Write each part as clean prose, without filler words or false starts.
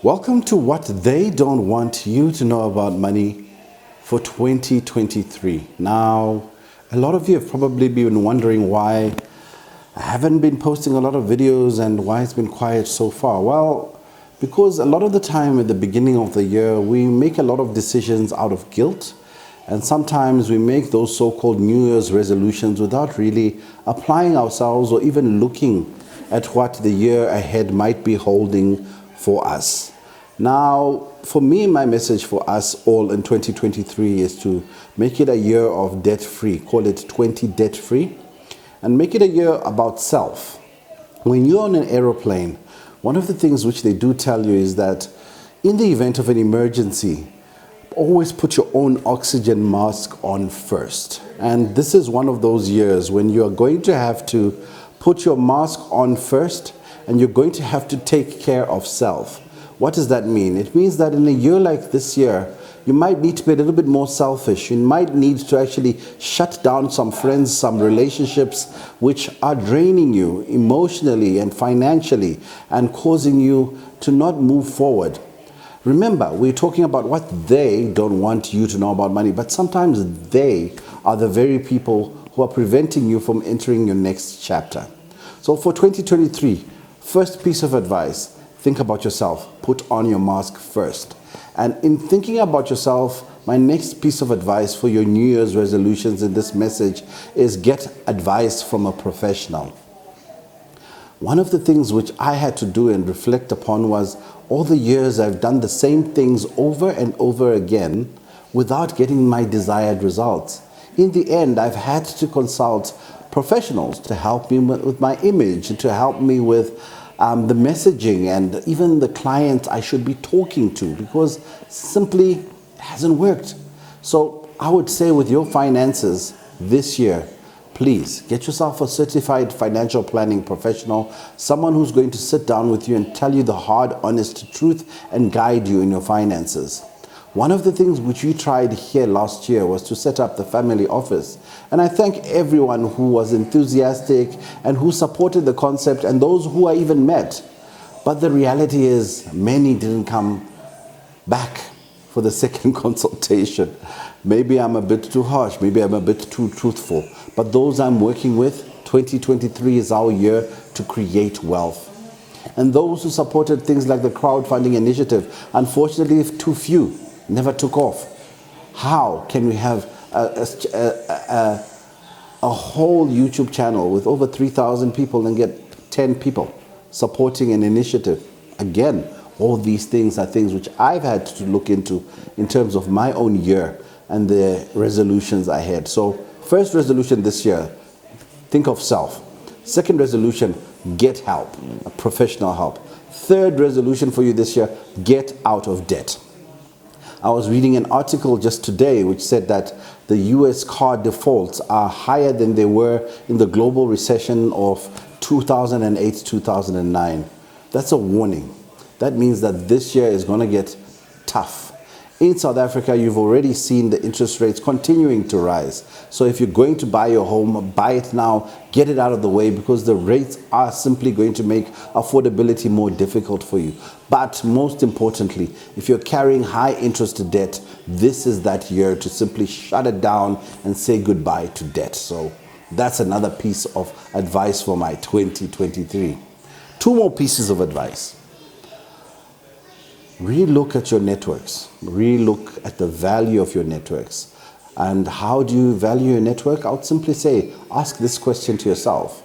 Welcome to what they don't want you to know about money for 2023. Now, a lot of you have probably been wondering why I haven't been posting a lot of videos and why it's been quiet so far. Well, because a lot of the time at the beginning of the year, we make a lot of decisions out of guilt. And sometimes we make those so-called New Year's resolutions without really applying ourselves or even looking at what the year ahead might be holding for us. Now, for me, my message for us all in 2023 is to make it a year of debt-free. Call it 20 debt-free. And make it a year about self. When you're on an aeroplane, one of the things which they do tell you is that in the event of an emergency, always put your own oxygen mask on first. And this is one of those years when you're going to have to put your mask on first and you're going to have to take care of self. What does that mean? It means that in a year like this year, you might need to be a little bit more selfish. You might need to actually shut down some friends, some relationships which are draining you emotionally and financially and causing you to not move forward. Remember, we're talking about what they don't want you to know about money, but sometimes they are the very people who are preventing you from entering your next chapter. So for 2023, first piece of advice, think about yourself. Put on your mask first. And in thinking about yourself, my next piece of advice for your New Year's resolutions in this message is get advice from a professional. One of the things which I had to do and reflect upon was all the years I've done the same things over and over again without getting my desired results. In the end, I've had to consult professionals to help me with my image, to help me with the messaging and even the client I should be talking to, because simply hasn't worked. So I would say with your finances this year, please get yourself a certified financial planning professional, someone who's going to sit down with you and tell you the hard, honest truth and guide you in your finances. One of the things which we tried here last year was to set up the family office. And I thank everyone who was enthusiastic and who supported the concept and those who I even met. But the reality is many didn't come back for the second consultation. Maybe I'm a bit too harsh, maybe I'm a bit too truthful. But those I'm working with, 2023 is our year to create wealth. And those who supported things like the crowdfunding initiative, unfortunately, too few. Never took off. How can we have a whole YouTube channel with over 3,000 people and get 10 people supporting an initiative? Again, all these things are things which I've had to look into in terms of my own year and the resolutions I had. So first resolution this year, think of self. Second resolution, get help, professional help. Third resolution for you this year, get out of debt. I was reading an article just today which said that the US car defaults are higher than they were in the global recession of 2008-2009. That's a warning. That means that this year is going to get tough. In South Africa, you've already seen the interest rates continuing to rise. So if you're going to buy your home, buy it now, get it out of the way, because the rates are simply going to make affordability more difficult for you. But most importantly, if you're carrying high interest debt, this is that year to simply shut it down and say goodbye to debt. So that's another piece of advice for my 2023. Two more pieces of advice. Relook at your networks. Relook at the value of your networks. And how do you value your network? I would simply say, ask this question to yourself.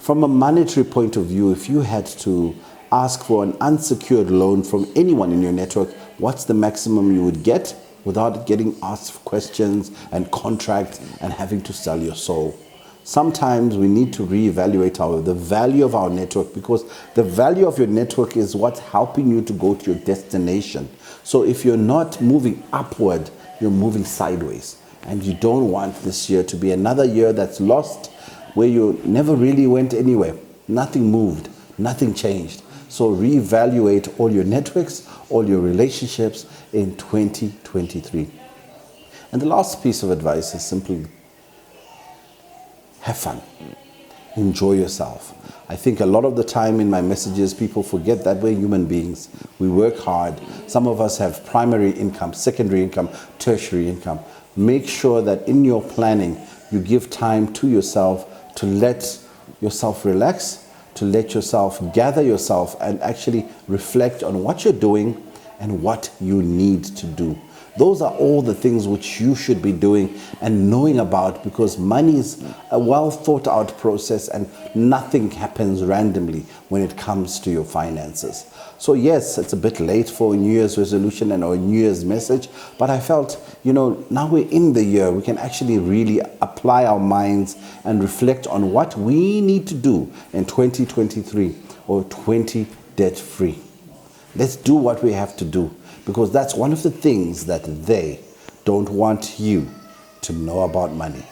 From a monetary point of view, if you had to ask for an unsecured loan from anyone in your network, what's the maximum you would get without getting asked questions and contracts and having to sell your soul? Sometimes we need to reevaluate the value of our network, because the value of your network is what's helping you to go to your destination. So if you're not moving upward, you're moving sideways. And you don't want this year to be another year that's lost, where you never really went anywhere. Nothing moved, nothing changed. So reevaluate all your networks, all your relationships in 2023. And the last piece of advice is simply have fun. enjoy yourself. I think a lot of the time in my messages, people forget that we're human beings. We work hard. Some of us have primary income, secondary income, tertiary income. Make sure that in your planning, you give time to yourself to let yourself relax, to let yourself gather yourself and actually reflect on what you're doing and what you need to do. Those are all the things which you should be doing and knowing about, because money is a well thought out process and nothing happens randomly when it comes to your finances. So yes, it's a bit late for a New Year's resolution and or a New Year's message, but I felt, now we're in the year, we can actually really apply our minds and reflect on what we need to do in 2023 or 20 debt free. Let's do what we have to do, because that's one of the things that they don't want you to know about money.